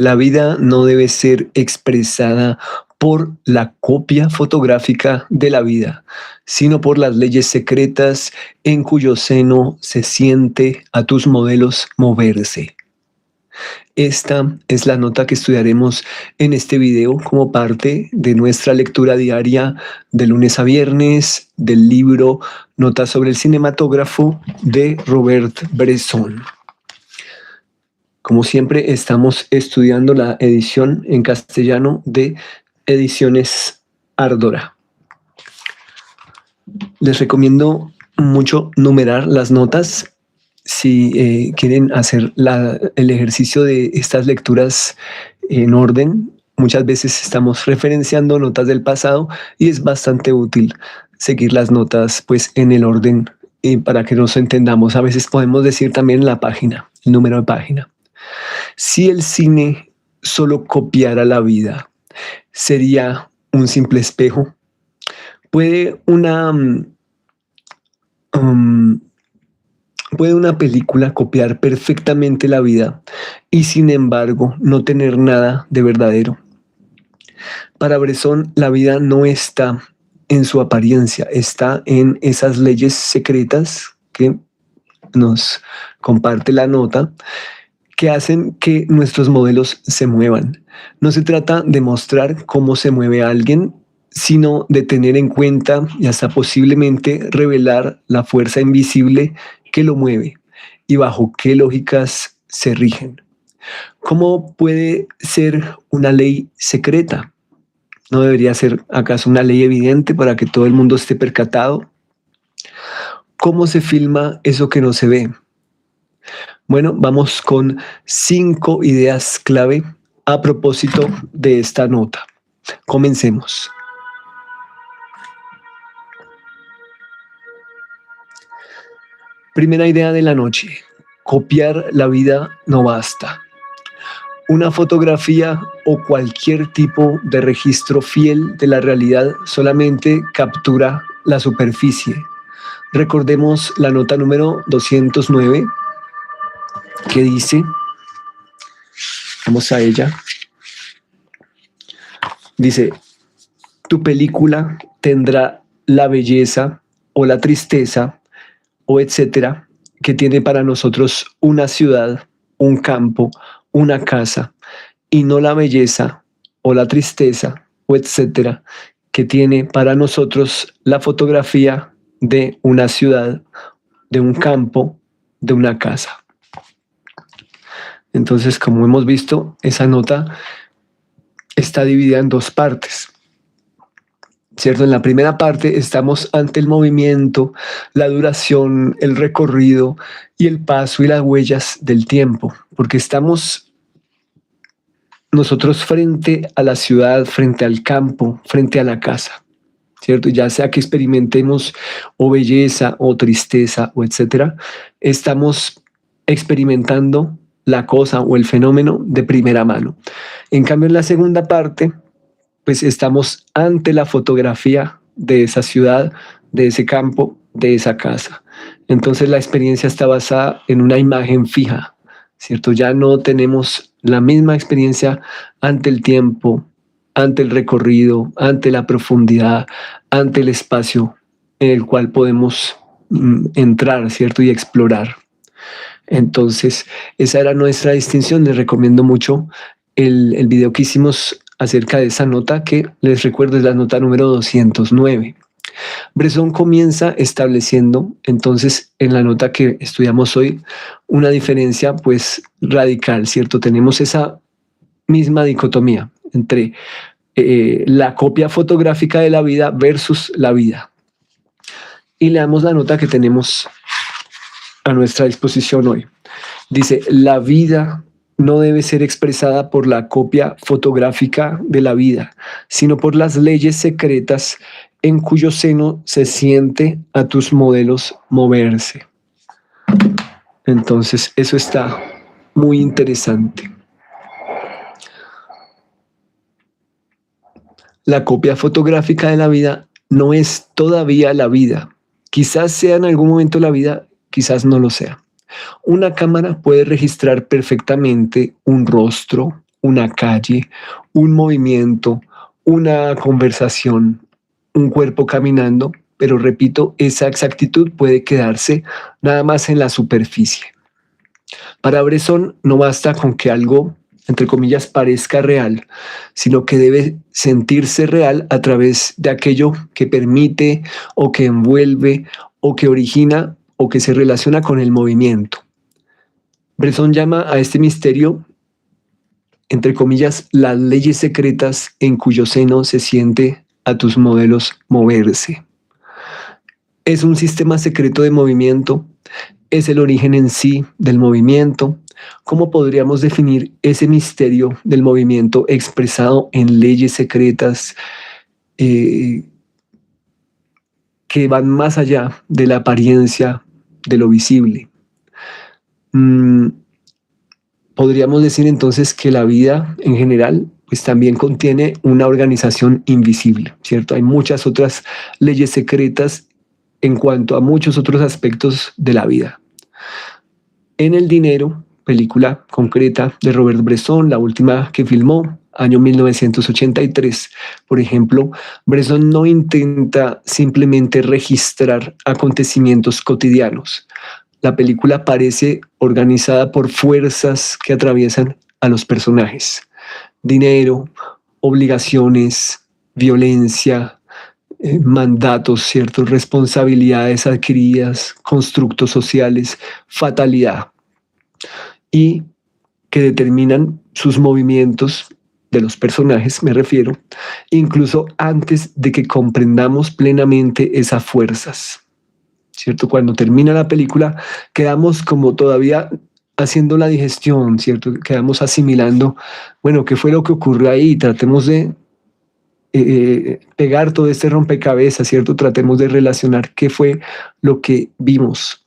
La vida no debe ser expresada por la copia fotográfica de la vida, sino por las leyes secretas en cuyo seno se siente a tus modelos moverse. Esta es la nota que estudiaremos en este video como parte de nuestra lectura diaria de lunes a viernes del libro Notas sobre el cinematógrafo de Robert Bresson. Como siempre, estamos estudiando la edición en castellano de Ediciones Ardora. Les recomiendo mucho numerar las notas si quieren hacer el ejercicio de estas lecturas en orden. Muchas veces estamos referenciando notas del pasado y es bastante útil seguir las notas pues en el orden para que nos entendamos. A veces podemos decir también la página, el número de página. Si el cine solo copiara la vida, ¿sería un simple espejo? ¿Puede una película copiar perfectamente la vida y sin embargo no tener nada de verdadero? Para Bresson, la vida no está en su apariencia, está en esas leyes secretas que nos comparte la nota, que hacen que nuestros modelos se muevan. No se trata de mostrar cómo se mueve alguien, sino de tener en cuenta y hasta posiblemente revelar la fuerza invisible que lo mueve y bajo qué lógicas se rigen. ¿Cómo puede ser una ley secreta? ¿No debería ser acaso una ley evidente para que todo el mundo esté percatado? ¿Cómo se filma eso que no se ve? Bueno, vamos con 5 ideas clave a propósito de esta nota. Comencemos. Primera idea de la noche. Copiar la vida no basta. Una fotografía o cualquier tipo de registro fiel de la realidad solamente captura la superficie. Recordemos la nota número 209 que dice, vamos a ella, dice, tu película tendrá la belleza o la tristeza o etcétera que tiene para nosotros una ciudad, un campo, una casa, y no la belleza o la tristeza o etcétera que tiene para nosotros la fotografía de una ciudad, de un campo, de una casa. Entonces, como hemos visto, esa nota está dividida en 2 partes, ¿cierto? En la primera parte estamos ante el movimiento, la duración, el recorrido y el paso y las huellas del tiempo, porque estamos nosotros frente a la ciudad, frente al campo, frente a la casa, ¿cierto? Ya sea que experimentemos o belleza o tristeza o etcétera, estamos experimentando la cosa o el fenómeno de primera mano. En cambio, en la segunda parte, pues estamos ante la fotografía de esa ciudad, de ese campo, de esa casa. Entonces la experiencia está basada en una imagen fija, ¿cierto? Ya no tenemos la misma experiencia ante el tiempo, ante el recorrido, ante la profundidad, ante el espacio en el cual podemos entrar, ¿cierto? Y explorar. Entonces, esa era nuestra distinción. Les recomiendo mucho el video que hicimos acerca de esa nota, que les recuerdo es la nota número 209. Bresson comienza estableciendo, entonces, en la nota que estudiamos hoy, una diferencia pues radical, ¿cierto? Tenemos esa misma dicotomía entre la copia fotográfica de la vida versus la vida. Y leamos la nota que tenemos a nuestra disposición hoy. Dice, la vida no debe ser expresada por la copia fotográfica de la vida, sino por las leyes secretas en cuyo seno se siente a tus modelos moverse. Entonces, eso está muy interesante. La copia fotográfica de la vida no es todavía la vida. Quizás sea en algún momento la vida, quizás no lo sea. Una cámara puede registrar perfectamente un rostro, una calle, un movimiento, una conversación, un cuerpo caminando, pero repito, esa exactitud puede quedarse nada más en la superficie. Para Bresson no basta con que algo, entre comillas, parezca real, sino que debe sentirse real a través de aquello que permite o que envuelve o que origina o que se relaciona con el movimiento. Bresson llama a este misterio, entre comillas, las leyes secretas en cuyo seno se siente a tus modelos moverse. Es un sistema secreto de movimiento, es el origen en sí del movimiento. ¿Cómo podríamos definir ese misterio del movimiento expresado en leyes secretas que van más allá de la apariencia de lo visible? Podríamos decir entonces que la vida en general pues también contiene una organización invisible, ¿cierto? Hay muchas otras leyes secretas en cuanto a muchos otros aspectos de la vida. En El dinero, película concreta de Robert Bresson, la última que filmó, año 1983, por ejemplo, Bresson no intenta simplemente registrar acontecimientos cotidianos. La película parece organizada por fuerzas que atraviesan a los personajes. Dinero, obligaciones, violencia, mandatos, ciertas responsabilidades adquiridas, constructos sociales, fatalidad, y que determinan sus movimientos de los personajes, me refiero, incluso antes de que comprendamos plenamente esas fuerzas, ¿cierto? Cuando termina la película, quedamos como todavía haciendo la digestión, ¿cierto? Quedamos asimilando, bueno, ¿qué fue lo que ocurrió ahí? Tratemos de pegar todo este rompecabezas, ¿cierto? Tratemos de relacionar qué fue lo que vimos.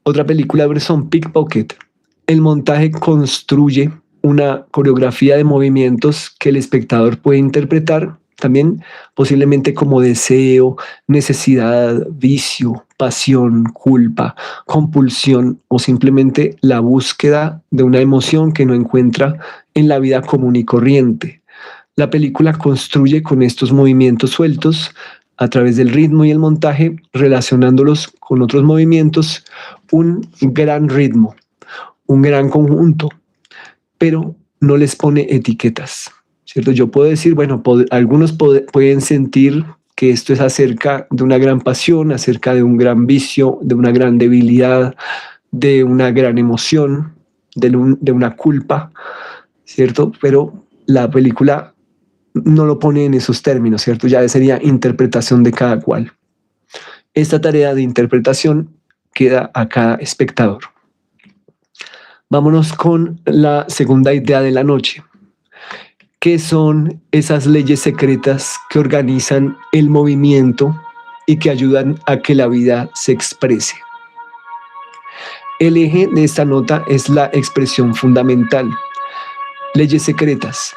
Otra película de Bresson, Pickpocket. El montaje construye una coreografía de movimientos que el espectador puede interpretar también posiblemente como deseo, necesidad, vicio, pasión, culpa, compulsión o simplemente la búsqueda de una emoción que no encuentra en la vida común y corriente. La película construye con estos movimientos sueltos a través del ritmo y el montaje, relacionándolos con otros movimientos, un gran ritmo, un gran conjunto, pero no les pone etiquetas, ¿cierto? Yo puedo decir, bueno, algunos pueden sentir que esto es acerca de una gran pasión, acerca de un gran vicio, de una gran debilidad, de una gran emoción, de una culpa, ¿cierto? Pero la película no lo pone en esos términos, ¿cierto? Ya sería interpretación de cada cual. Esta tarea de interpretación queda a cada espectador. Vámonos con la segunda idea de la noche. ¿Qué son esas leyes secretas que organizan el movimiento y que ayudan a que la vida se exprese? El eje de esta nota es la expresión fundamental. Leyes secretas.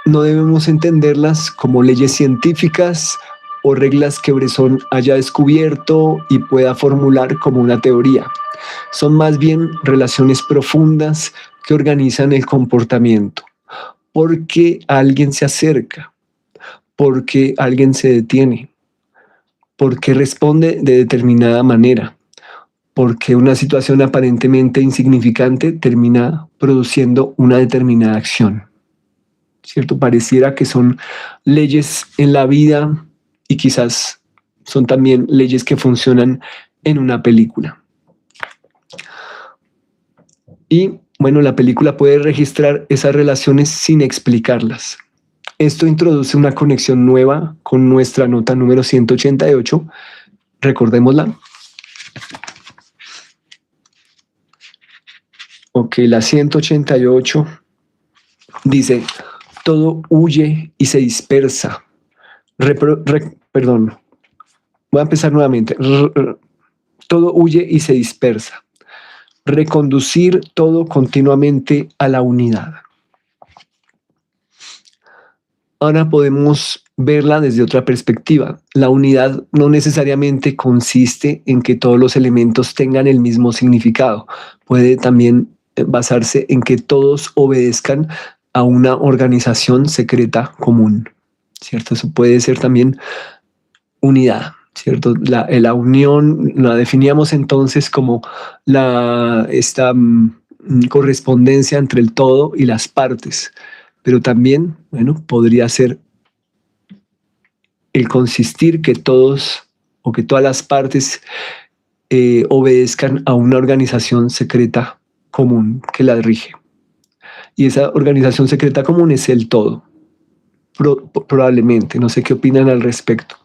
No debemos entenderlas como leyes científicas o reglas que Bresson haya descubierto y pueda formular como una teoría. Son más bien relaciones profundas que organizan el comportamiento. ¿Por qué alguien se acerca? ¿Por qué alguien se detiene? ¿Por qué responde de determinada manera? ¿Por qué una situación aparentemente insignificante termina produciendo una determinada acción? ¿Cierto? Pareciera que son leyes en la vida y quizás son también leyes que funcionan en una película. Y bueno, la película puede registrar esas relaciones sin explicarlas. Esto introduce una conexión nueva con nuestra nota número 188. Recordémosla. Ok, la 188 dice: todo huye y se dispersa. Perdón, voy a empezar nuevamente. Todo huye y se dispersa. Reconducir todo continuamente a la unidad. Ahora podemos verla desde otra perspectiva. La unidad no necesariamente consiste en que todos los elementos tengan el mismo significado. Puede también basarse en que todos obedezcan a una organización secreta común, ¿cierto? Eso puede ser también unidad, ¿cierto? La unión la definíamos entonces como esta correspondencia entre el todo y las partes, pero también, bueno, podría ser el consistir que todos o que todas las partes obedezcan a una organización secreta común que las rige. Y esa organización secreta común es el todo, probablemente. No sé qué opinan al respecto.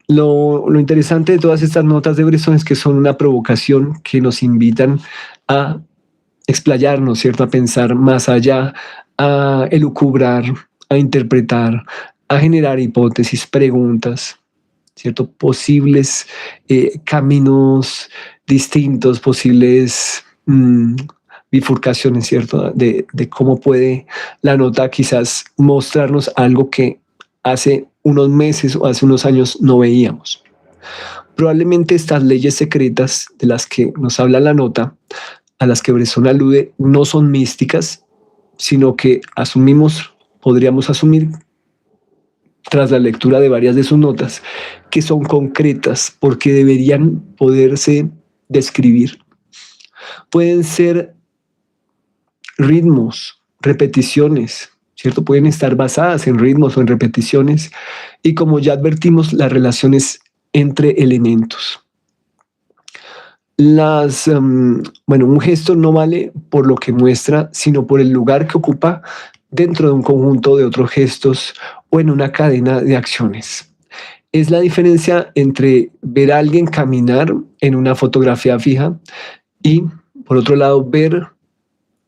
Lo interesante de todas estas notas de Bresson es que son una provocación que nos invitan a explayarnos, ¿cierto? A pensar más allá, a elucubrar, a interpretar, a generar hipótesis, preguntas, ¿cierto? Posibles caminos distintos, posibles bifurcaciones, ¿cierto? De cómo puede la nota quizás mostrarnos algo que hace unos meses o hace unos años no veíamos. Probablemente estas leyes secretas de las que nos habla la nota, a las que Bresson alude, no son místicas, sino que podríamos asumir, tras la lectura de varias de sus notas, que son concretas porque deberían poderse describir. Pueden ser ritmos, repeticiones, ¿cierto? Pueden estar basadas en ritmos o en repeticiones y, como ya advertimos, las relaciones entre elementos. Un gesto no vale por lo que muestra, sino por el lugar que ocupa dentro de un conjunto de otros gestos o en una cadena de acciones. Es la diferencia entre ver a alguien caminar en una fotografía fija y, por otro lado, ver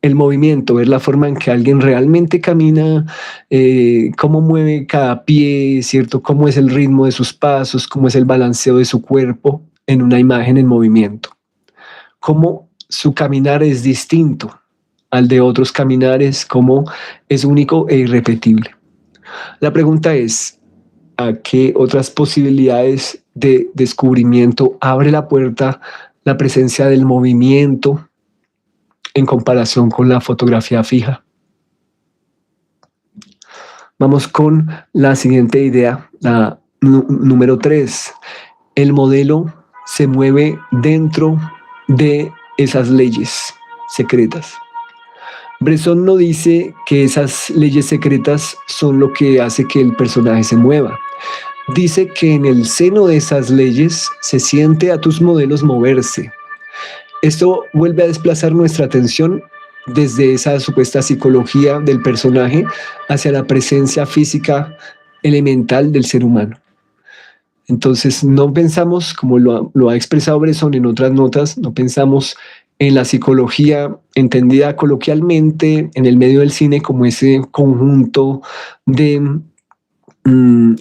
el movimiento, ver la forma en que alguien realmente camina, cómo mueve cada pie, ¿cierto? Cómo es el ritmo de sus pasos, cómo es el balanceo de su cuerpo en una imagen en movimiento. Cómo su caminar es distinto al de otros caminares, cómo es único e irrepetible. La pregunta es, ¿a qué otras posibilidades de descubrimiento abre la puerta la presencia del movimiento en comparación con la fotografía fija? Vamos con la siguiente idea, la número 3. El modelo se mueve dentro de esas leyes secretas. Bresson no dice que esas leyes secretas son lo que hace que el personaje se mueva. Dice que en el seno de esas leyes se siente a tus modelos moverse. Esto vuelve a desplazar nuestra atención desde esa supuesta psicología del personaje hacia la presencia física elemental del ser humano. Entonces no pensamos, como lo ha expresado Bresson en otras notas, no pensamos en la psicología entendida coloquialmente en el medio del cine como ese conjunto de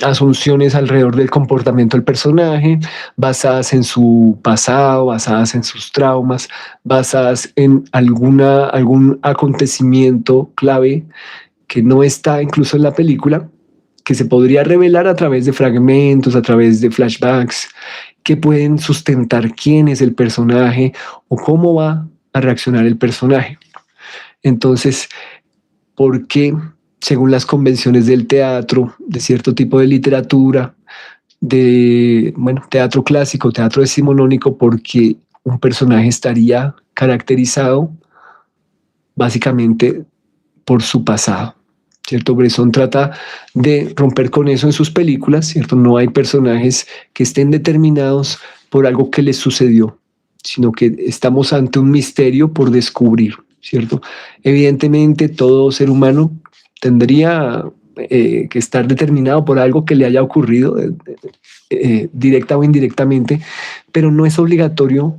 asunciones alrededor del comportamiento del personaje, basadas en su pasado, basadas en sus traumas, basadas en algún acontecimiento clave que no está incluso en la película, que se podría revelar a través de fragmentos, a través de flashbacks, que pueden sustentar quién es el personaje o cómo va a reaccionar el personaje. Entonces, ¿por qué, según las convenciones del teatro, de cierto tipo de literatura, teatro clásico, teatro decimonónico, porque un personaje estaría caracterizado básicamente por su pasado? ¿Cierto? Bresson trata de romper con eso en sus películas, ¿cierto? No hay personajes que estén determinados por algo que les sucedió, sino que estamos ante un misterio por descubrir, ¿cierto? Evidentemente, todo ser humano tendría que estar determinado por algo que le haya ocurrido, directa o indirectamente, pero no es obligatorio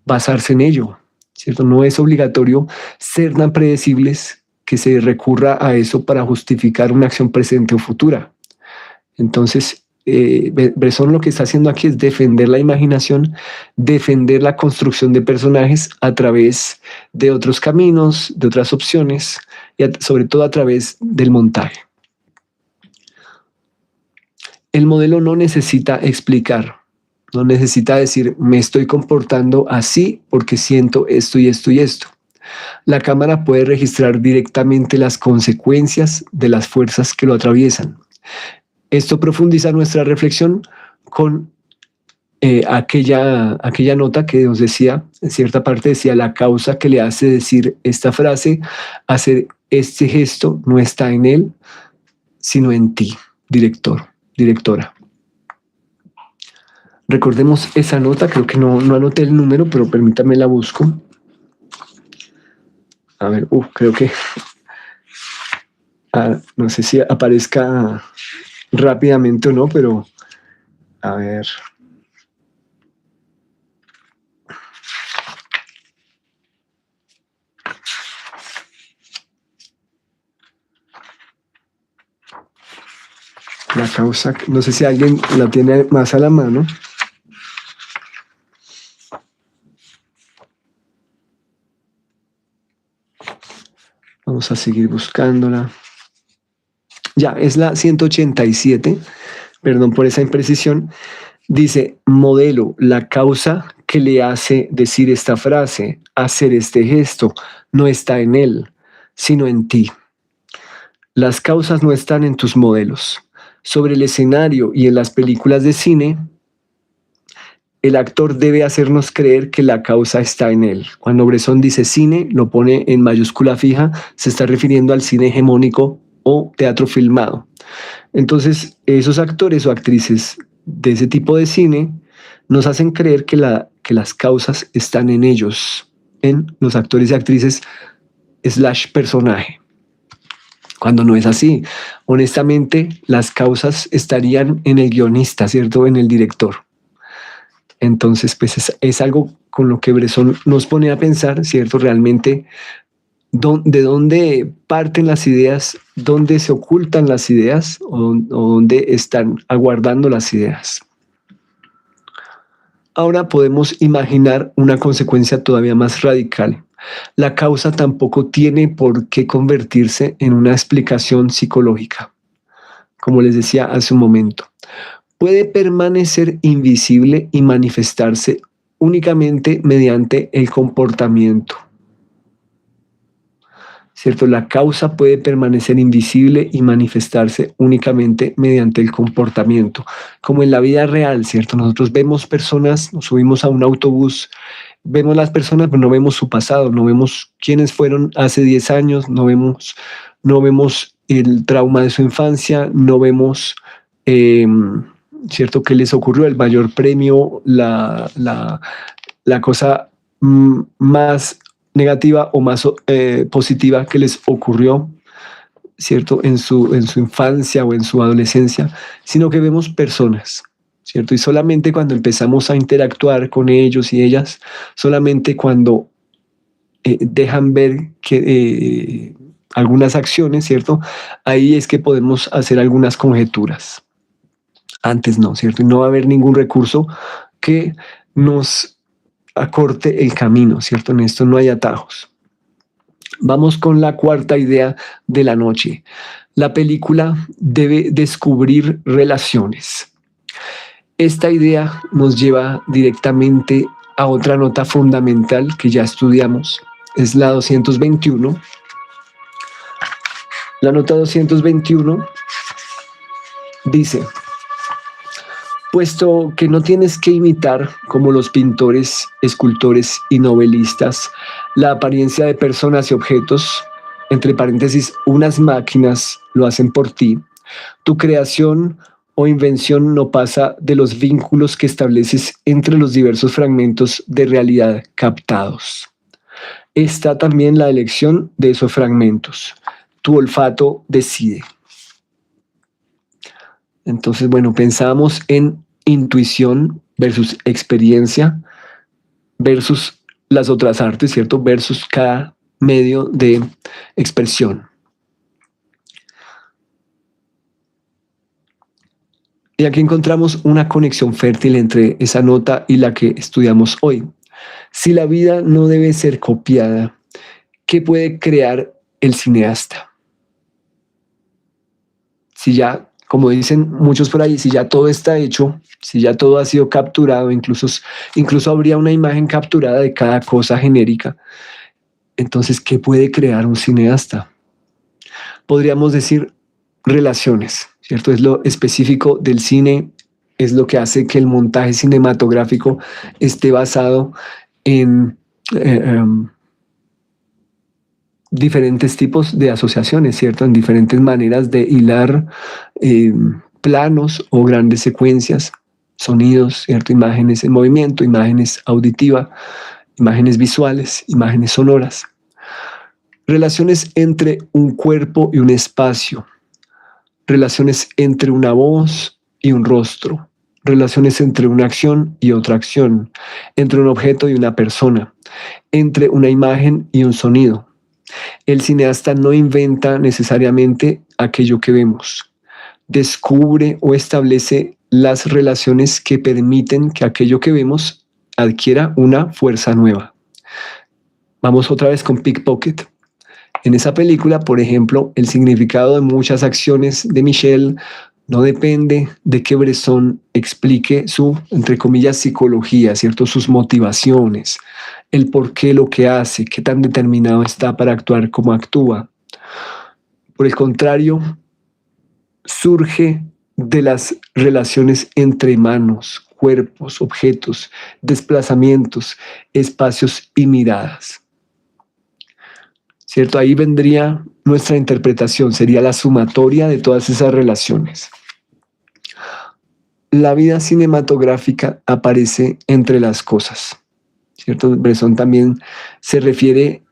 basarse en ello, ¿cierto? No es obligatorio ser tan predecibles que se recurra a eso para justificar una acción presente o futura. Entonces, Bresson lo que está haciendo aquí es defender la imaginación, defender la construcción de personajes a través de otros caminos, de otras opciones, y sobre todo a través del montaje. El modelo no necesita explicar, No necesita decir, me estoy comportando así porque siento esto y esto y esto. La cámara puede registrar directamente las consecuencias de las fuerzas que lo atraviesan. Esto profundiza nuestra reflexión con aquella nota que nos decía, en cierta parte decía, la causa que le hace decir esta frase, hacer este gesto, no está en él, sino en ti, directora. Recordemos esa nota, creo que no anoté el número, pero permítame la busco. A ver, creo que no sé si aparezca rápidamente o no, pero a ver. La causa, no sé si alguien la tiene más a la mano. Vamos a seguir buscándola. Ya, es la 187. Perdón por esa imprecisión. Dice, modelo, la causa que le hace decir esta frase, hacer este gesto, no está en él, sino en ti. Las causas no están en tus modelos. Sobre el escenario y en las películas de cine, el actor debe hacernos creer que la causa está en él. Cuando Bresson dice cine, lo pone en mayúscula fija, se está refiriendo al cine hegemónico o teatro filmado. Entonces, esos actores o actrices de ese tipo de cine nos hacen creer que las causas están en ellos, en los actores y actrices / personaje. Cuando no es así, honestamente, las causas estarían en el guionista, ¿cierto? En el director. Entonces, pues es algo con lo que Bresson nos pone a pensar, ¿cierto? Realmente, ¿de dónde parten las ideas? ¿Dónde se ocultan las ideas? ¿O dónde están aguardando las ideas? Ahora podemos imaginar una consecuencia todavía más radical. La causa tampoco tiene por qué convertirse en una explicación psicológica, como les decía hace un momento. Puede permanecer invisible y manifestarse únicamente mediante el comportamiento. ¿Cierto? La causa puede permanecer invisible y manifestarse únicamente mediante el comportamiento, como en la vida real, ¿cierto? Nosotros vemos personas, nos subimos a un autobús, vemos las personas, pero no vemos su pasado, no vemos quiénes fueron hace 10 años, no vemos el trauma de su infancia, no vemos, ¿cierto?, qué les ocurrió, el mayor premio, la cosa más negativa o más positiva que les ocurrió, ¿cierto?, en su infancia o en su adolescencia, sino que vemos personas, ¿cierto? Y solamente cuando empezamos a interactuar con ellos y ellas, solamente cuando dejan ver que algunas acciones, ¿cierto? Ahí es que podemos hacer algunas conjeturas. Antes no, ¿cierto? Y no va a haber ningún recurso que nos acorte el camino, ¿cierto? En esto no hay atajos. Vamos con la cuarta idea de la noche. La película debe descubrir relaciones. Esta idea nos lleva directamente a otra nota fundamental que ya estudiamos. Es la 221. La nota 221 dice: puesto que no tienes que imitar, como los pintores, escultores y novelistas, la apariencia de personas y objetos, entre paréntesis, unas máquinas lo hacen por ti, tu creación o invención no pasa de los vínculos que estableces entre los diversos fragmentos de realidad captados. Está también la elección de esos fragmentos. Tu olfato decide. Entonces, bueno, pensábamos en intuición versus experiencia versus las otras artes, ¿cierto? Versus cada medio de expresión. Y aquí encontramos una conexión fértil entre esa nota y la que estudiamos hoy. Si la vida no debe ser copiada, ¿qué puede crear el cineasta? Si ya como dicen muchos por ahí, si ya todo está hecho, si ya todo ha sido capturado, incluso habría una imagen capturada de cada cosa genérica. Entonces, ¿qué puede crear un cineasta? Podríamos decir relaciones, ¿cierto? Es lo específico del cine, es lo que hace que el montaje cinematográfico esté basado en eh, em, diferentes tipos de asociaciones, ¿cierto? En diferentes maneras de hilar eh, planos o grandes secuencias, sonidos, ¿cierto? Imágenes en movimiento, imágenes auditivas, imágenes visuales, imágenes sonoras. Relaciones entre un cuerpo y un espacio, relaciones entre una voz y un rostro, relaciones entre una acción y otra acción, entre un objeto y una persona, entre una imagen y un sonido. El cineasta no inventa necesariamente aquello que vemos, descubre o establece las relaciones que permiten que aquello que vemos adquiera una fuerza nueva. Vamos otra vez con Pickpocket. En esa película, por ejemplo, el significado de muchas acciones de Michelle no depende de que Bresson explique su, entre comillas, psicología, ¿cierto? Sus motivaciones, el por qué lo que hace, qué tan determinado está para actuar como actúa. Por el contrario, surge de las relaciones entre manos, cuerpos, objetos, desplazamientos, espacios y miradas. ¿Cierto? Ahí vendría nuestra interpretación, sería la sumatoria de todas esas relaciones. La vida cinematográfica aparece entre las cosas, ¿cierto? Bresson también se refiere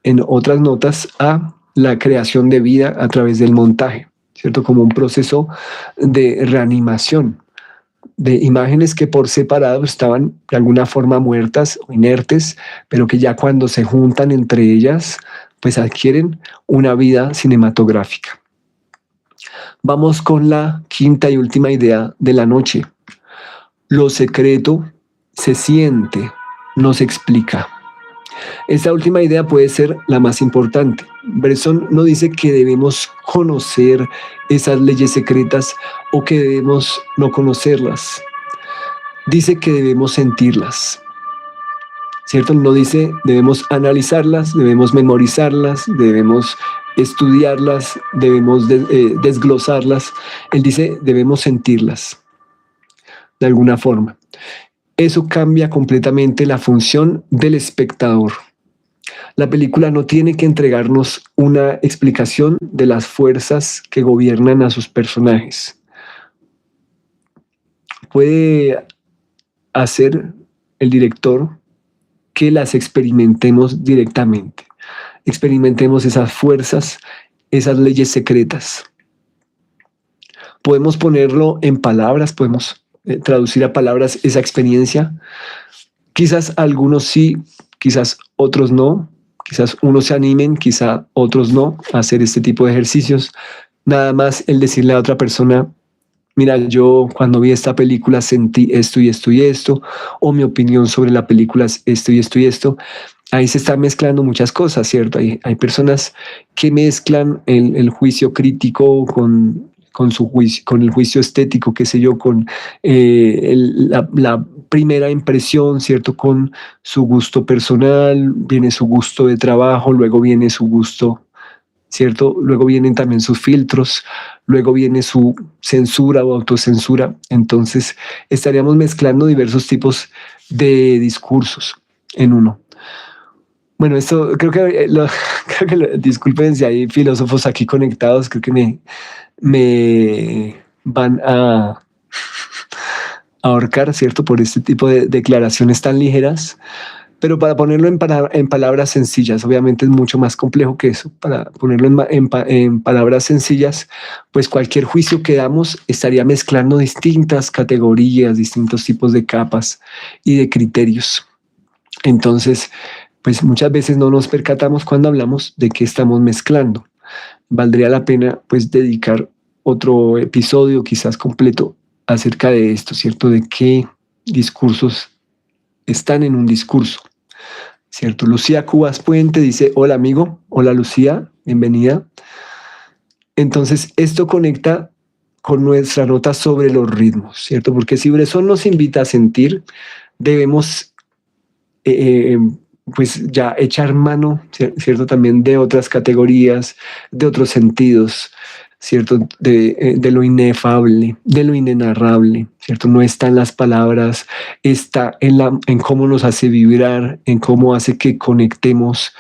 en otras notas a la creación de vida a través del montaje, ¿cierto? Como un proceso de reanimación de imágenes que por separado estaban de alguna forma muertas o inertes, pero que ya cuando se juntan entre ellas, pues adquieren una vida cinematográfica. Vamos con la quinta y última idea de la noche. Lo secreto se siente, no se explica. Esta última idea puede ser la más importante. Bresson no dice que debemos conocer esas leyes secretas o que debemos no conocerlas. Dice que debemos sentirlas. ¿Cierto? No dice debemos analizarlas, debemos memorizarlas, debemos estudiarlas, debemos desglosarlas. Él dice debemos sentirlas de alguna forma. Eso cambia completamente la función del espectador. La película no tiene que entregarnos una explicación de las fuerzas que gobiernan a sus personajes. Puede hacer el director que las experimentemos directamente. Experimentemos esas fuerzas, esas leyes secretas. Podemos ponerlo en palabras, podemos traducir a palabras esa experiencia. Quizás algunos sí, quizás otros no. Quizás unos se animen, quizás otros no, a hacer este tipo de ejercicios. Nada más el decirle a otra persona, mira, yo cuando vi esta película sentí esto y esto y esto, o mi opinión sobre la película es esto y esto y esto. Ahí se están mezclando muchas cosas, ¿cierto? Hay personas que mezclan el juicio crítico con su juicio, con el juicio estético, qué sé yo, con la primera impresión, ¿cierto? Con su gusto personal, viene su gusto de trabajo, luego viene su gusto, ¿cierto? Luego vienen también sus filtros, luego viene su censura o autocensura. Entonces, estaríamos mezclando diversos tipos de discursos en uno. Bueno, esto creo que, disculpen si hay filósofos aquí conectados, creo que me van a ahorcar, ¿cierto? Por este tipo de declaraciones tan ligeras. Pero para ponerlo en palabras sencillas, obviamente es mucho más complejo que eso. Para ponerlo en palabras sencillas, pues cualquier juicio que damos estaría mezclando distintas categorías, distintos tipos de capas y de criterios. Entonces, pues muchas veces no nos percatamos cuando hablamos de qué estamos mezclando. Valdría la pena pues dedicar otro episodio quizás completo acerca de esto, ¿cierto? De qué discursos están en un discurso, ¿cierto? Lucía Cubas Puente dice, hola amigo, hola Lucía, bienvenida. Entonces, esto conecta con nuestra nota sobre los ritmos, ¿cierto? Porque si Bresson nos invita a sentir, debemos pues ya echar mano, ¿cierto? También de otras categorías, de otros sentidos, ¿cierto? De lo inefable, de lo inenarrable, ¿cierto? No está en las palabras, está en cómo nos hace vibrar, en cómo hace que conectemos,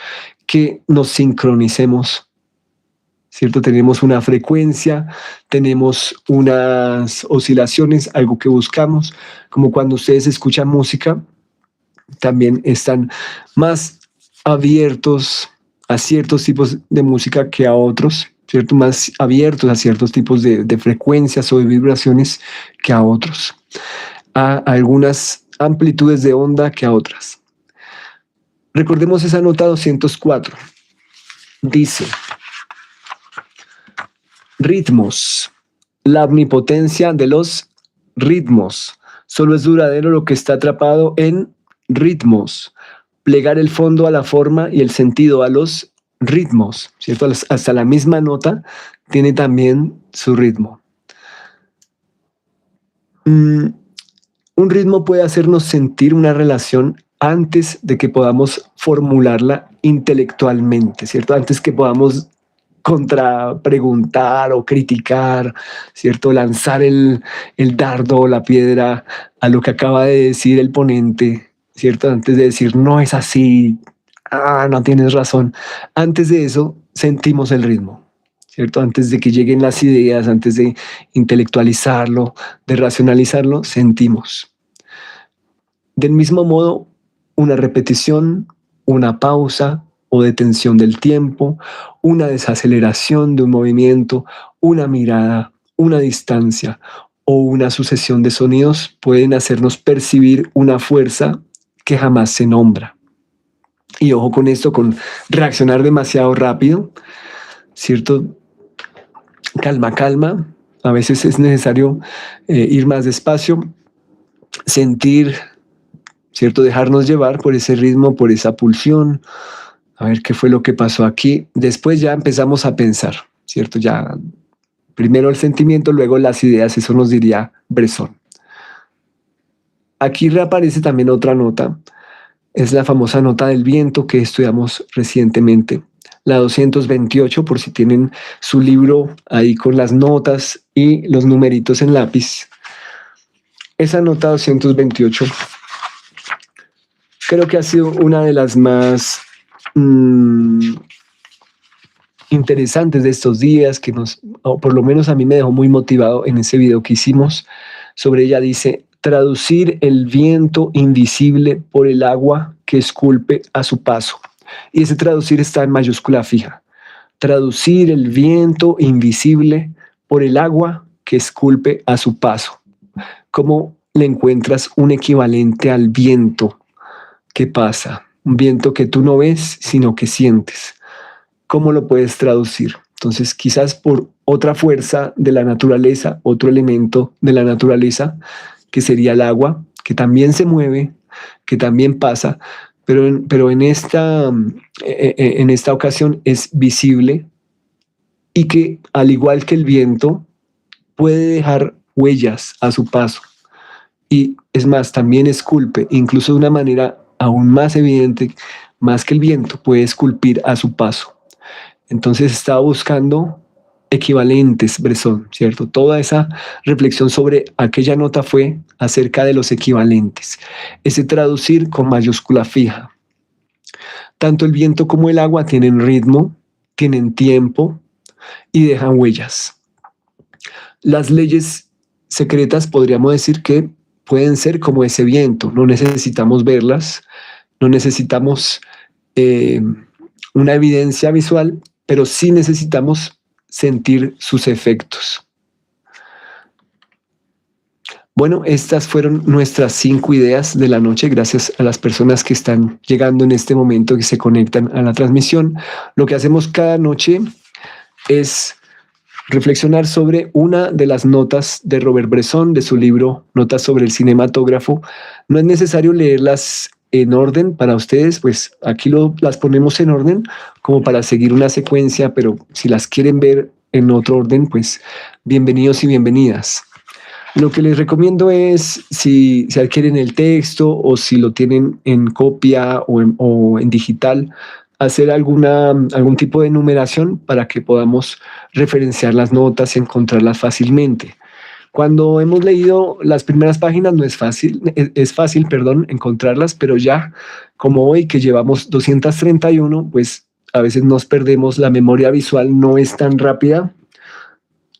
que nos sincronicemos, ¿cierto? Tenemos una frecuencia, tenemos unas oscilaciones, algo que buscamos, como cuando ustedes escuchan música, también están más abiertos a ciertos tipos de música que a otros, ¿cierto? Más abiertos a ciertos tipos de frecuencias o de vibraciones que a otros, a algunas amplitudes de onda que a otras. Recordemos esa nota 204. Dice: ritmos. La omnipotencia de los ritmos. Solo es duradero lo que está atrapado en ritmos. Plegar el fondo a la forma y el sentido a los ritmos, ¿cierto? Hasta la misma nota tiene también su ritmo. Un ritmo puede hacernos sentir una relación antes de que podamos formularla intelectualmente, ¿cierto? Antes que podamos contrapreguntar o criticar, ¿cierto? Lanzar el dardo o la piedra a lo que acaba de decir el ponente, ¿cierto? Antes de decir, no es así, no tienes razón. Antes de eso, sentimos el ritmo, ¿cierto? Antes de que lleguen las ideas, antes de intelectualizarlo, de racionalizarlo, sentimos. Del mismo modo, una repetición, una pausa o detención del tiempo, una desaceleración de un movimiento, una mirada, una distancia o una sucesión de sonidos pueden hacernos percibir una fuerza que jamás se nombra. Y ojo con esto, con reaccionar demasiado rápido, ¿cierto? Calma, calma. A veces es necesario ir más despacio, sentir, ¿cierto? Dejarnos llevar por ese ritmo, por esa pulsión. A ver qué fue lo que pasó aquí. Después ya empezamos a pensar, ¿cierto? Ya primero el sentimiento, luego las ideas, eso nos diría Bresson. Aquí reaparece también otra nota. Es la famosa nota del viento que estudiamos recientemente. La 228, por si tienen su libro ahí con las notas y los numeritos en lápiz. Esa nota 228 creo que ha sido una de las más interesantes de estos días, que o por lo menos a mí me dejó muy motivado en ese video que hicimos. Sobre ella dice: traducir el viento invisible por el agua que esculpe a su paso. Y ese traducir está en mayúscula fija. Traducir el viento invisible por el agua que esculpe a su paso. ¿Cómo le encuentras un equivalente al viento que pasa? Un viento que tú no ves, sino que sientes. ¿Cómo lo puedes traducir? Entonces, quizás por otra fuerza de la naturaleza, otro elemento de la naturaleza, que sería el agua, que también se mueve, que también pasa, pero en esta ocasión es visible y que, al igual que el viento, puede dejar huellas a su paso. Y es más, también esculpe, incluso de una manera aún más evidente, más que el viento, puede esculpir a su paso. Entonces estaba buscando equivalentes, Bresson, ¿cierto? Toda esa reflexión sobre aquella nota fue acerca de los equivalentes. Ese traducir con mayúscula fija. Tanto el viento como el agua tienen ritmo, tienen tiempo y dejan huellas. Las leyes secretas podríamos decir que pueden ser como ese viento. No necesitamos verlas, no necesitamos una evidencia visual, pero sí necesitamos sentir sus efectos. Bueno, estas fueron nuestras 5 ideas de la noche. Gracias a las personas que están llegando en este momento, que se conectan a la transmisión. Lo que hacemos cada noche es reflexionar sobre una de las notas de Robert Bresson, de su libro Notas sobre el cinematógrafo. No es necesario leerlas en orden para ustedes, pues aquí las ponemos en orden como para seguir una secuencia, pero si las quieren ver en otro orden, pues bienvenidos y bienvenidas. Lo que les recomiendo es, si adquieren el texto o si lo tienen en copia o en digital, hacer algún tipo de numeración para que podamos referenciar las notas y encontrarlas fácilmente. Cuando hemos leído las primeras páginas no es fácil, es fácil, perdón, encontrarlas, pero ya como hoy que llevamos 231, pues a veces nos perdemos, la memoria visual no es tan rápida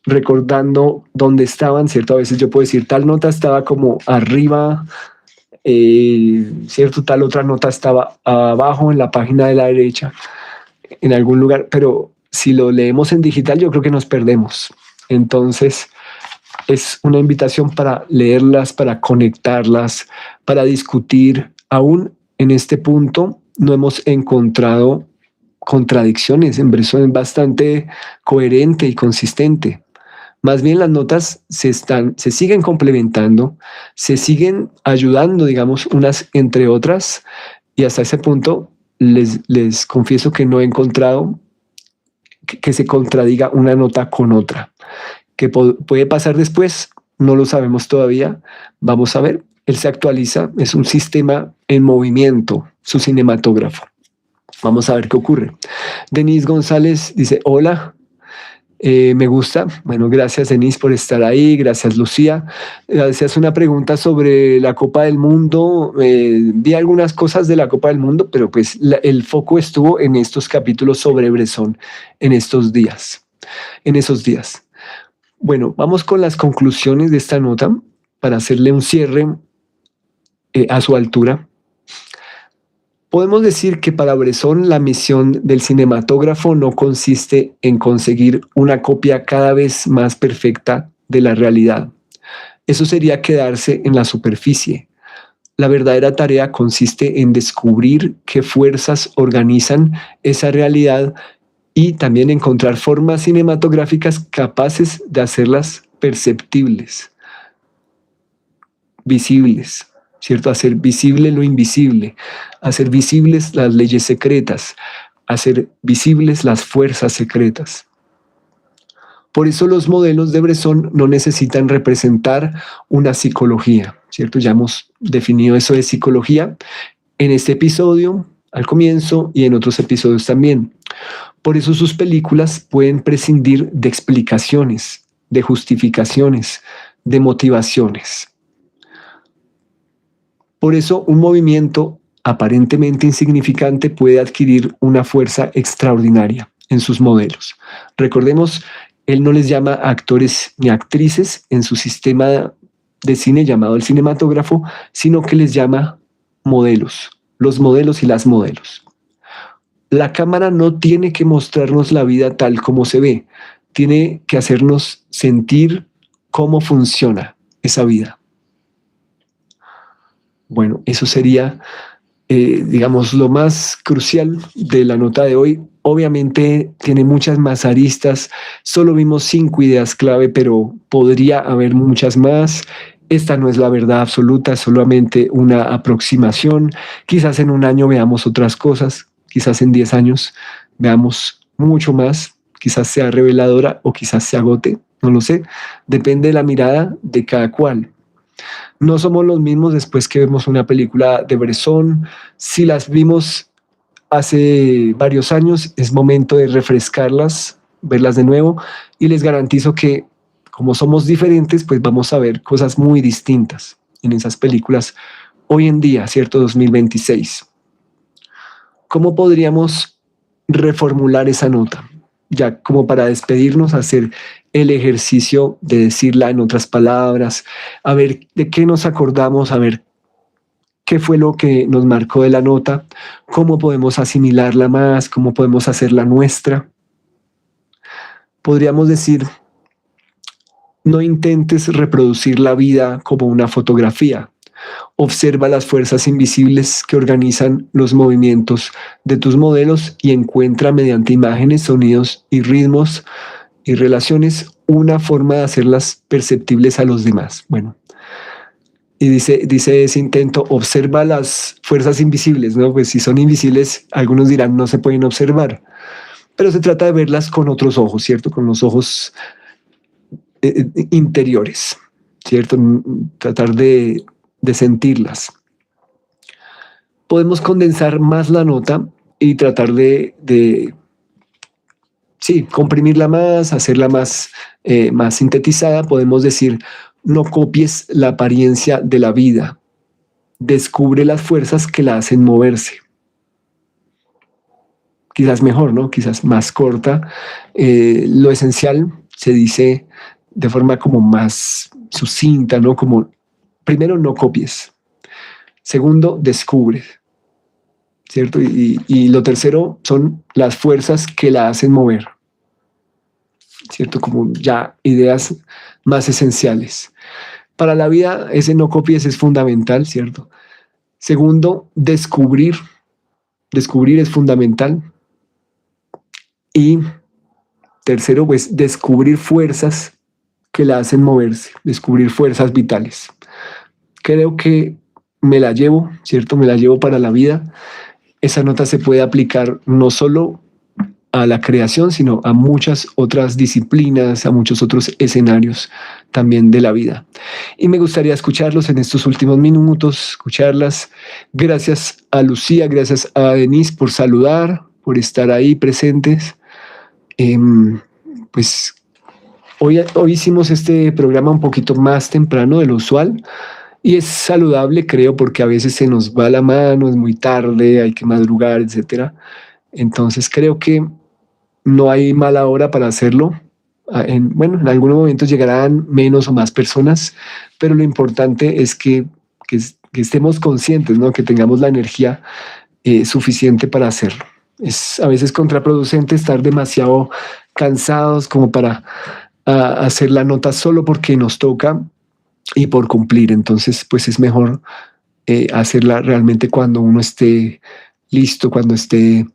recordando dónde estaban, ¿cierto? A veces yo puedo decir, tal nota estaba como arriba, ¿cierto? Tal otra nota estaba abajo en la página de la derecha, en algún lugar, pero si lo leemos en digital yo creo que nos perdemos. Entonces es una invitación para leerlas, para conectarlas, para discutir. Aún en este punto no hemos encontrado contradicciones, en Bresson es bastante coherente y consistente. Más bien las notas se siguen complementando, se siguen ayudando, digamos, unas entre otras, y hasta ese punto les confieso que no he encontrado que se contradiga una nota con otra. ¿Qué puede pasar después? No lo sabemos todavía. Vamos a ver. Él se actualiza, es un sistema en movimiento, su cinematógrafo. Vamos a ver qué ocurre. Denise González dice, hola. Me gusta. Bueno, gracias Denise por estar ahí. Gracias Lucía. Hacías una pregunta sobre la Copa del Mundo. Vi algunas cosas de la Copa del Mundo, pero pues el foco estuvo en estos capítulos sobre Bresson en esos días. Bueno, vamos con las conclusiones de esta nota para hacerle un cierre a su altura. Podemos decir que para Bresson la misión del cinematógrafo no consiste en conseguir una copia cada vez más perfecta de la realidad. Eso sería quedarse en la superficie. La verdadera tarea consiste en descubrir qué fuerzas organizan esa realidad y también encontrar formas cinematográficas capaces de hacerlas perceptibles, visibles. ¿Cierto? Hacer visible lo invisible, hacer visibles las leyes secretas, hacer visibles las fuerzas secretas. Por eso los modelos de Bresson no necesitan representar una psicología, ¿cierto? Ya hemos definido eso de psicología en este episodio, al comienzo, y en otros episodios también. Por eso sus películas pueden prescindir de explicaciones, de justificaciones, de motivaciones. Por eso un movimiento aparentemente insignificante puede adquirir una fuerza extraordinaria en sus modelos. Recordemos, él no les llama actores ni actrices en su sistema de cine llamado el cinematógrafo, sino que les llama modelos, los modelos y las modelos. La cámara no tiene que mostrarnos la vida tal como se ve, tiene que hacernos sentir cómo funciona esa vida. Bueno, eso sería, digamos, lo más crucial de la nota de hoy. Obviamente tiene muchas más aristas, solo vimos 5 ideas clave, pero podría haber muchas más. Esta no es la verdad absoluta, solamente una aproximación. Quizás en un año veamos otras cosas, quizás en 10 años veamos mucho más, quizás sea reveladora o quizás se agote, no lo sé. Depende de la mirada de cada cual. No somos los mismos después que vemos una película de Bresson. Si las vimos hace varios años, es momento de refrescarlas, verlas de nuevo, y les garantizo que como somos diferentes, pues vamos a ver cosas muy distintas en esas películas hoy en día, ¿cierto? 2026. ¿Cómo podríamos reformular esa nota? Ya como para despedirnos, hacer el ejercicio de decirla en otras palabras, a ver de qué nos acordamos, a ver qué fue lo que nos marcó de la nota, cómo podemos asimilarla más, cómo podemos hacerla nuestra. Podríamos decir, no intentes reproducir la vida como una fotografía. Observa las fuerzas invisibles que organizan los movimientos de tus modelos y encuentra mediante imágenes, sonidos y ritmos y relaciones una forma de hacerlas perceptibles a los demás. Bueno, y dice ese intento, observa las fuerzas invisibles, ¿no? Pues si son invisibles, algunos dirán no se pueden observar. pero se trata de verlas con otros ojos, ¿cierto? Con los ojos interiores, ¿cierto? Tratar de sentirlas. Podemos condensar más la nota y tratar sí, comprimirla más, hacerla más sintetizada. Podemos decir, no copies la apariencia de la vida, descubre las fuerzas que la hacen moverse. Quizás mejor, ¿no? Quizás más corta. Lo esencial se dice de forma como más sucinta, ¿no? Como, primero, no copies. Segundo, descubre, ¿cierto? Y lo tercero son las fuerzas que la hacen mover, ¿cierto? Como ya ideas más esenciales. Para la vida, ese no copies es fundamental, ¿cierto? Segundo, descubrir. Descubrir es fundamental. Y tercero, pues descubrir fuerzas que la hacen moverse, descubrir fuerzas vitales. Creo que me la llevo, ¿cierto? Me la llevo para la vida. Esa nota se puede aplicar no solo a la creación, sino a muchas otras disciplinas, a muchos otros escenarios también de la vida. Y me gustaría escucharlos en estos últimos minutos, escucharlas. Gracias a Lucía, gracias a Denise por saludar, por estar ahí presentes. Pues hoy hicimos este programa un poquito más temprano de lo usual y es saludable, creo, porque a veces se nos va la mano, es muy tarde, hay que madrugar, etcétera. Entonces creo que no hay mala hora para hacerlo. Bueno, en algunos momentos llegarán menos o más personas, pero lo importante es que estemos conscientes, ¿no? Que tengamos la energía suficiente para hacerlo. Es a veces contraproducente estar demasiado cansados como para hacer la nota solo porque nos toca y por cumplir. Entonces, pues es mejor hacerla realmente cuando uno esté listo, cuando esté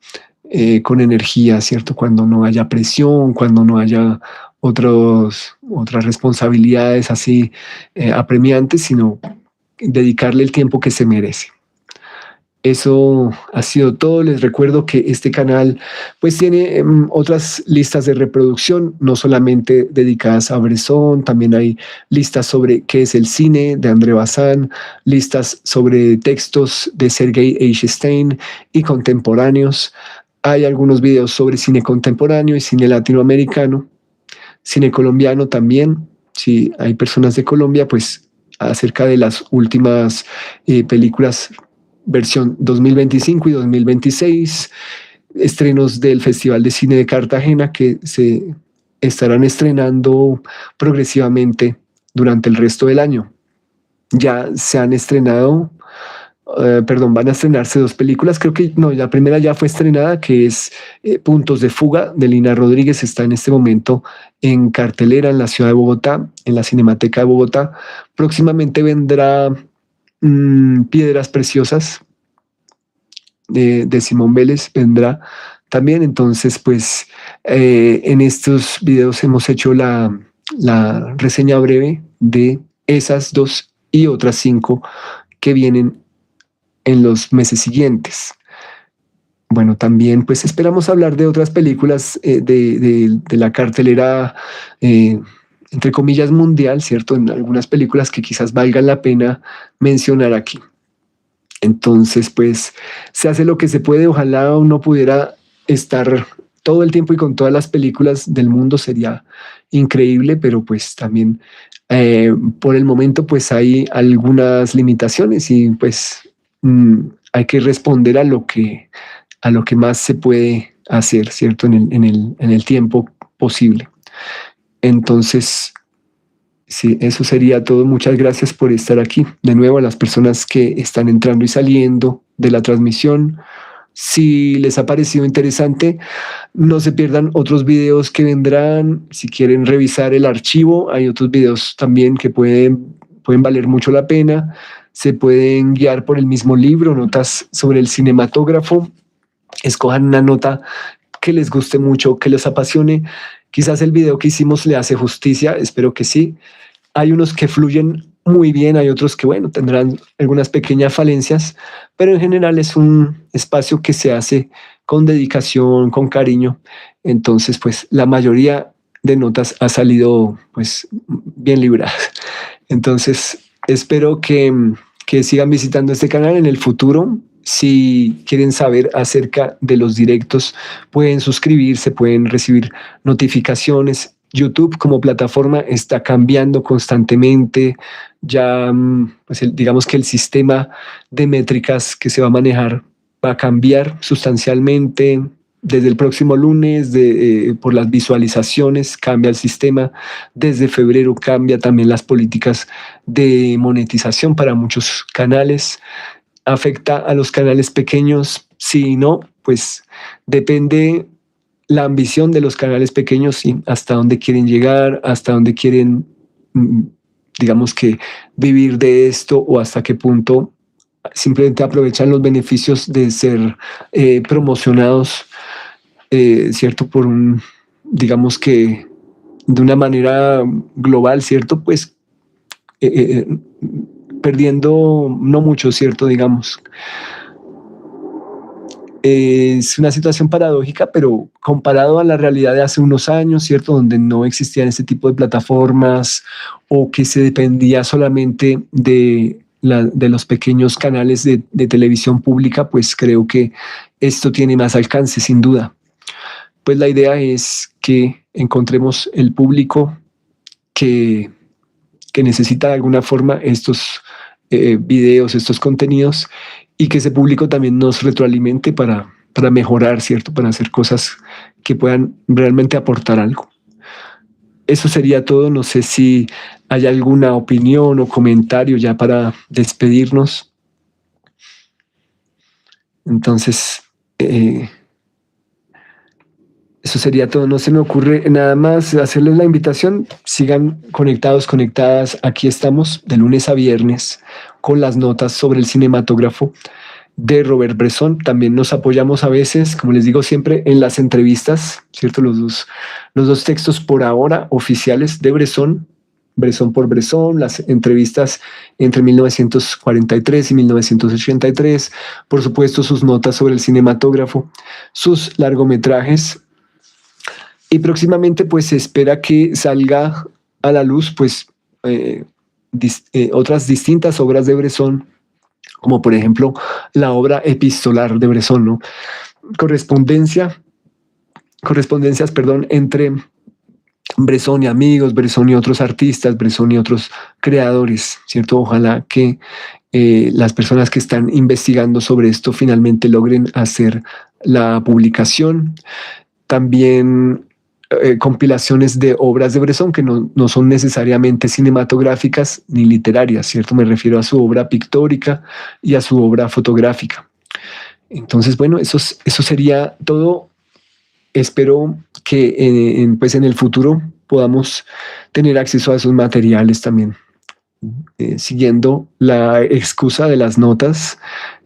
con energía, ¿cierto? Cuando no haya presión, cuando no haya otras responsabilidades así apremiantes, sino dedicarle el tiempo que se merece. Eso ha sido todo. Les recuerdo que este canal pues tiene otras listas de reproducción, no solamente dedicadas a Bresson, también hay listas sobre qué es el cine de André Bazin, listas sobre textos de Sergei Eisenstein y contemporáneos. Hay algunos videos sobre cine contemporáneo y cine latinoamericano, cine colombiano también. Si hay personas de Colombia, pues acerca de las últimas películas versión 2025 y 2026, estrenos del Festival de Cine de Cartagena que se estarán estrenando progresivamente durante el resto del año. Ya se han estrenado, van a estrenarse 2 películas, creo que no, la primera ya fue estrenada, que es Puntos de Fuga, de Lina Rodríguez, está en este momento en cartelera en la ciudad de Bogotá, en la Cinemateca de Bogotá. Próximamente vendrá Piedras Preciosas de Simón Vélez, vendrá también. Entonces, pues en estos videos hemos hecho la reseña breve de esas 2 y otras 5 que vienen en los meses siguientes. Bueno, también pues esperamos hablar de otras películas de la cartelera entre comillas mundial, ¿cierto? En algunas películas que quizás valgan la pena mencionar aquí. Entonces, pues se hace lo que se puede. Ojalá uno pudiera estar todo el tiempo y con todas las películas del mundo, sería increíble, pero pues también por el momento pues hay algunas limitaciones y pues hay que responder a lo que más se puede hacer, ¿cierto? En el tiempo posible. Entonces, sí, eso sería todo. Muchas gracias por estar aquí. De nuevo, a las personas que están entrando y saliendo de la transmisión. Si les ha parecido interesante, no se pierdan otros videos que vendrán. Si quieren revisar el archivo, hay otros videos también que pueden valer mucho la pena. Se pueden guiar por el mismo libro, notas sobre el cinematógrafo. Escojan una nota que les guste mucho, que les apasione. Quizás el video que hicimos le hace justicia, espero que sí. Hay unos que fluyen muy bien, hay otros que, bueno, tendrán algunas pequeñas falencias, pero en general es un espacio que se hace con dedicación, con cariño. Entonces, pues la mayoría de notas ha salido pues bien libradas. Entonces, espero que sigan visitando este canal en el futuro. Si quieren saber acerca de los directos, pueden suscribirse, pueden recibir notificaciones. YouTube como plataforma está cambiando constantemente. Ya, pues digamos que el sistema de métricas que se va a manejar va a cambiar sustancialmente. Desde el próximo lunes, por las visualizaciones, cambia el sistema. Desde febrero cambia también las políticas de monetización para muchos canales. Afecta a los canales pequeños. Si no, pues depende la ambición de los canales pequeños, sí, hasta dónde quieren llegar, hasta dónde quieren, digamos que, vivir de esto o hasta qué punto simplemente aprovechan los beneficios de ser promocionados, ¿cierto? Digamos que de una manera global, ¿cierto? Pues perdiendo no mucho, ¿cierto? Digamos. Es una situación paradójica, pero comparado a la realidad de hace unos años, ¿cierto? Donde no existían este tipo de plataformas o que se dependía solamente de los pequeños canales de televisión pública, pues creo que esto tiene más alcance, sin duda. Pues la idea es que encontremos el público que necesita de alguna forma estos videos, estos contenidos, y que ese público también nos retroalimente para mejorar, ¿cierto? Para hacer cosas que puedan realmente aportar algo. Eso sería todo. No sé si hay alguna opinión o comentario ya para despedirnos. Entonces, eso sería todo. No se me ocurre nada más. Hacerles la invitación. Sigan conectados, conectadas. Aquí estamos de lunes a viernes con las notas sobre el cinematógrafo de Robert Bresson. También nos apoyamos a veces, como les digo siempre, en las entrevistas, ¿cierto? Los dos textos por ahora oficiales de Bresson, Bresson por Bresson, las entrevistas entre 1943 y 1983, por supuesto sus notas sobre el cinematógrafo, sus largometrajes, y próximamente pues se espera que salga a la luz pues otras distintas obras de Bresson, como por ejemplo la obra epistolar de Bresson, ¿no? Correspondencias, entre Bresson y amigos, Bresson y otros artistas, Bresson y otros creadores, ¿cierto? Ojalá que las personas que están investigando sobre esto finalmente logren hacer la publicación. También compilaciones de obras de Bresson que no son necesariamente cinematográficas ni literarias, ¿cierto? Me refiero a su obra pictórica y a su obra fotográfica. Entonces, bueno, eso sería todo. Espero que pues en el futuro podamos tener acceso a esos materiales también, siguiendo la excusa de las notas,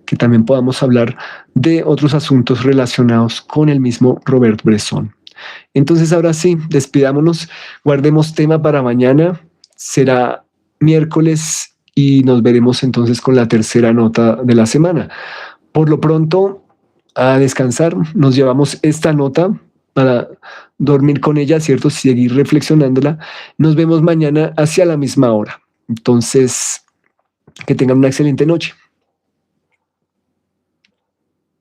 que también podamos hablar de otros asuntos relacionados con el mismo Robert Bresson. Entonces, ahora sí, despidámonos, guardemos tema para mañana, será miércoles y nos veremos entonces con la tercera nota de la semana. Por lo pronto, a descansar, nos llevamos esta nota para dormir con ella, ¿cierto? Seguir reflexionándola. Nos vemos mañana hacia la misma hora. Entonces, que tengan una excelente noche.